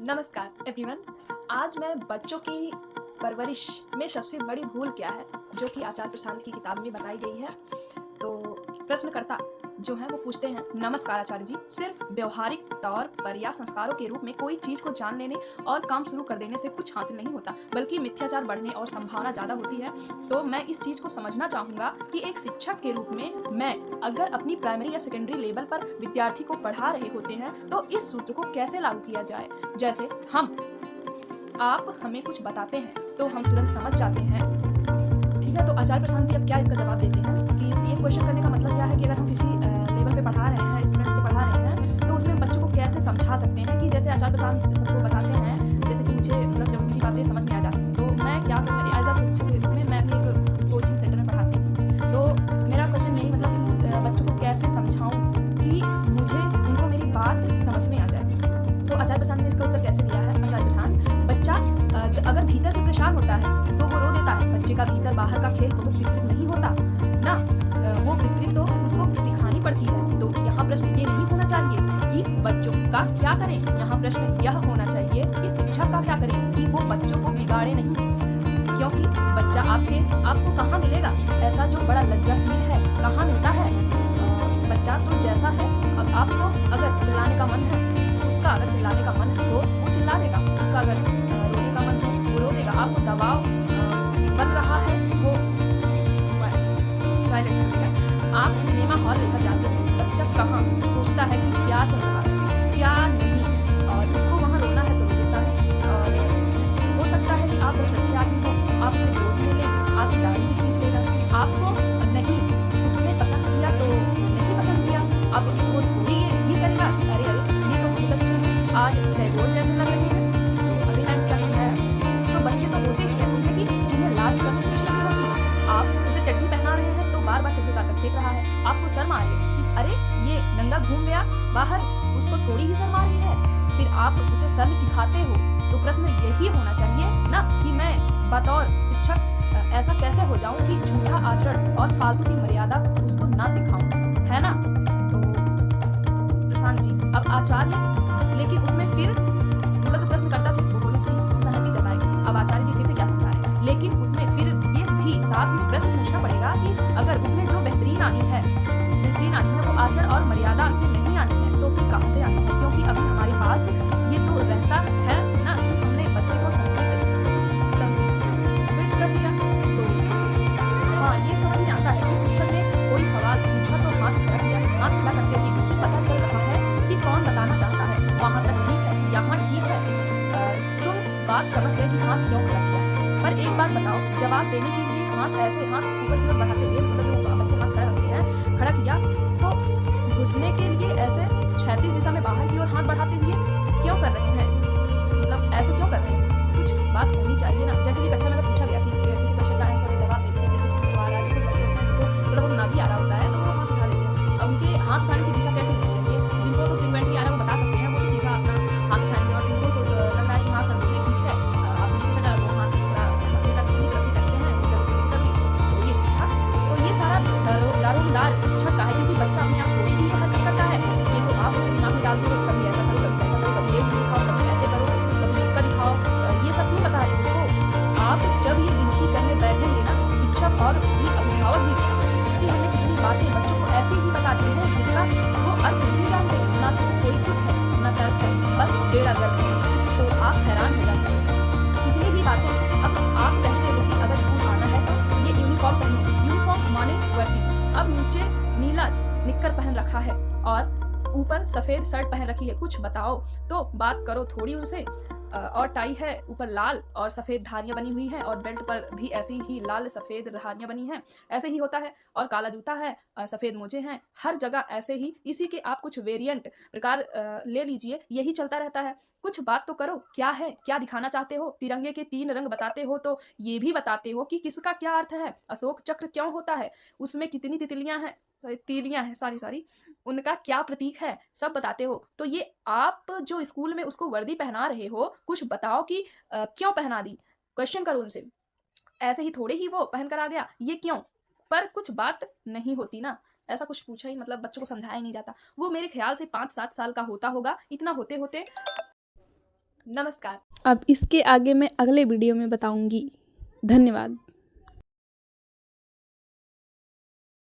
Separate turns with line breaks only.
नमस्कार एवरीवन। आज मैं बच्चों की परवरिश में सबसे बड़ी भूल क्या है जो कि आचार्य प्रशांत की किताब में बताई गई है। तो प्रश्नकर्ता जो है वो पूछते हैं, नमस्कार आचार्य जी, सिर्फ व्यवहारिक तौर पर या संस्कारों के रूप में कोई चीज़ को जान लेने और काम शुरू कर देने से कुछ हासिल नहीं होता, बल्कि मिथ्याचार बढ़ने और संभावना ज़्यादा होती है। तो मैं इस चीज़ को समझना चाहूँगा कि एक शिक्षक के रूप में मैं अगर अपनी प्राइमरी या सेकेंडरी लेवल पर विद्यार्थी को पढ़ा रहे होते हैं तो इस सूत्र को कैसे लागू किया जाए। जैसे आप हमें कुछ बताते हैं तो हम तुरंत समझ जाते हैं, ठीक है। तो आचार्य प्रशांत जी अब क्या इसका जवाब देते हैं कि ये क्वेश्चन करने का मतलब क्या है कि अगर हम किसी लेवल पे पढ़ा रहे हैं, स्टूडेंट्स को पढ़ा रहे हैं, तो उसमें बच्चों को कैसे समझा सकते हैं कि जैसे आचार्य प्रशांत सबको बताते हैं, जैसे कि मुझे मतलब जब उनकी बातें समझ में आ जाती हैं तो मैं क्या करूँ एज अ शिक्षक के रूप में। मैं भी एक कोचिंग सेंटर में पढ़ाती हूँ, तो मेरा क्वेश्चन यही मतलब कि बच्चों को कैसे समझाऊँ कि मुझे उनको मेरी बात समझ में आ जाए। तो आचार्य प्रशांत ने इसका उत्तर कैसे दिया है। आचार्य प्रशांत, बच्चा अगर भीतर से परेशान होता है तो वो रो देता है। बच्चे का भीतर बाहर का खेल बहुत विकृत नहीं होता ना, वो विकृत तो उसको सिखानी पड़ती है। तो यहाँ प्रश्न ये नहीं होना चाहिए कि बच्चों का क्या करें, यहाँ प्रश्न यह होना चाहिए कि शिक्षक का क्या करें कि वो बच्चों को बिगाड़े नहीं, क्योंकि बच्चा आपको कहाँ मिलेगा ऐसा जो बड़ा लज्जाशील है, कहाँ मिलता है। बच्चा तो जैसा है, अब आपको अगर चिल्लाने का मन है, उसका अगर चिल्लाने का मन हो वो चिल्ला देगा, उसका अगर रोने का मन हो वो रो देगा। आपको दबाव बन रहा है वो वायलेट कर देगा। आप सिनेमा हॉल लेकर जाते हैं, बच्चा कहाँ सोचता है कि क्या चल रहा है क्या नहीं, और उसको वहाँ रोना है तो रो देता है। और हो सकता है कि आप बहुत अच्छे आदमी हो, आप उसे गोद में लें, आपकी दाढ़ी भी खींच लेगा, आपको नहीं उसने पसंद किया तो नहीं पसंद किया, अब वो थोड़ी ही करेगा कि अरे अरे ये तो बहुत अच्छे हैं, आज टैगोर जैसे लग रहे हैं। तो अगली लाइन क्या समझाया, तो बच्चे तो होते ही ऐसे हैं कि जिन्हें लाज शर्म कुछ नहीं होती। आप उसे चड्डी पहना रहे हैं तो बार बार चड्डी उतार कर फेंक रहा है, आपको शर्म आ रही है कि अरे ये नंगा घूम गया बाहर, उसको थोड़ी ही शर्म आ रही है, फिर आप उसे शर्म सिखाते हो। तो प्रश्न यही होना चाहिए ना कि मैं बतौर शिक्षक ऐसा कैसे हो जाऊं कि झूठा आचरण और फालतू की मर्यादा उसको ना सिखाऊं, है ना। तो प्रशांत जी अब आचार्य, लेकिन उसमें फिर मतलब जो प्रश्न करता थे वो बोले जी वो सहमति जताए। अब आचार्य जी फिर से क्या समझा रहे हैं, लेकिन उसमें फिर ये भी साथ में प्रश्न पूछना पड़ेगा कि अगर उसमें जो बेहतरीन आनी है वो आचरण और मर्यादा से नहीं आनी है तो फिर कहाँ से आनी है, क्योंकि अभी हमारे पास ये तो रहता है ना कि हमने बच्चे को संस्कृत कर दिया। तो हाँ, ये समझ में आता है कि शिक्षक ने कोई सवाल पूछा तो हाथ खड़ा किया। हाथ खड़ा करते हुए इससे पता चल रहा है कि कौन बताना चाहता है, वहाँ तक ठीक है, यहाँ ठीक है, तुम बात समझ गए कि हाथ क्यों खड़ा किया है। पर एक बात बताओ, जवाब देने के लिए हाथ ऐसे हाथ ऊपर की ओर बढ़ाते हुए, मतलब जो बच्चे हाथ खड़ा करते हैं, खड़ा किया तो घुसने के लिए ऐसे क्षैतिज दिशा में बाहर की ओर हाथ बढ़ाते हुए क्यों कर रहे हैं, मतलब ऐसे क्यों कर रहे हैं, कुछ बात होनी चाहिए ना। जैसे कि कक्षा में अगर पूछा गया कि किसी क्वेश्चन का आंसर जवाब देने के लिए किसी को आ रहा है, कुछ बच्चे होते हैं जिनको थोड़ा बहुत ना भी आ रहा होता है तो वो हाथ उठा देते हैं। अब उनके हाथ उठाने की दिशा कैसी होनी चाहिए, जिनको तो फ्रीक्वेंटली आ रहा है वो बता सकते हैं, वो तो सीधा अपना हाथ उठाएंगे, और जिनको लग रहा है कि हाँ सर बोलिए ठीक है, आपसे पूछा जा रहा है वो हाथ थोड़ा उल्टा पिछली तरफ ही करते हैं, जब से नीचे कर ली। तो ये चीज़ था। तो ये सारा दारोमदार शिक्षक का है, क्योंकि बच्चा अपने आप थोड़ी ही हरकत करता है, ये तो आप उसके दिमाग में डालते हो, कभी ऐसा करो कभी ऐसा करो, कभी ये दिखाओ कभी ऐसे करो, कभी लिख कर दिखाओ, ये सब नहीं बता रहे उसको। आप जब ये गिनती करने बैठेंगे ना, शिक्षक और भी अभिभावक भी कि हमने कितनी बातें बच्चों को ऐसे ही बता दी हैं जिसका वो अर्थ नहीं जानते, ना तो कोई तुक है ना तर्क है, बस बेड़ा गर्क है। तो आप हैरान हो जाते हैं कितनी ही बातें। अब आप कहते हो कि अगर स्कूल आना है तो ये यूनिफॉर्म पहनो, यूनिफॉर्म माने वर्दी, अब नीचे नीला निक्कर पहन रखा है और ऊपर सफेद शर्ट पहन रखी है, कुछ बताओ तो बात करो थोड़ी उनसे। और टाई है ऊपर लाल और सफ़ेद धारियाँ बनी हुई हैं, और बेल्ट पर भी ऐसी ही लाल सफ़ेद धारियाँ बनी हैं, ऐसे ही होता है। और काला जूता है, सफ़ेद मोजे हैं, हर जगह ऐसे ही। इसी के आप कुछ वेरिएंट प्रकार ले लीजिए, यही चलता रहता है। कुछ बात तो करो, क्या है, क्या दिखाना चाहते हो। तिरंगे के 3 रंग बताते हो तो ये भी बताते हो कि किसका क्या अर्थ है, अशोक चक्र क्यों होता है, उसमें कितनी तितलियाँ हैं, तीलियाँ हैं, सॉरी, उनका क्या प्रतीक है, सब बताते हो। तो ये आप जो स्कूल में उसको वर्दी पहना रहे हो, कुछ बताओ कि क्यों पहना दी, क्वेश्चन करो उनसे। ऐसे ही थोड़े ही वो पहन कर आ गया, ये क्यों, पर कुछ बात नहीं होती ना। ऐसा कुछ पूछा ही, मतलब बच्चों को समझाया नहीं जाता। वो मेरे ख्याल से 5-7 साल का होता होगा, इतना होते होते नमस्कार।
अब इसके आगे मैं अगले वीडियो में बताऊंगी। धन्यवाद।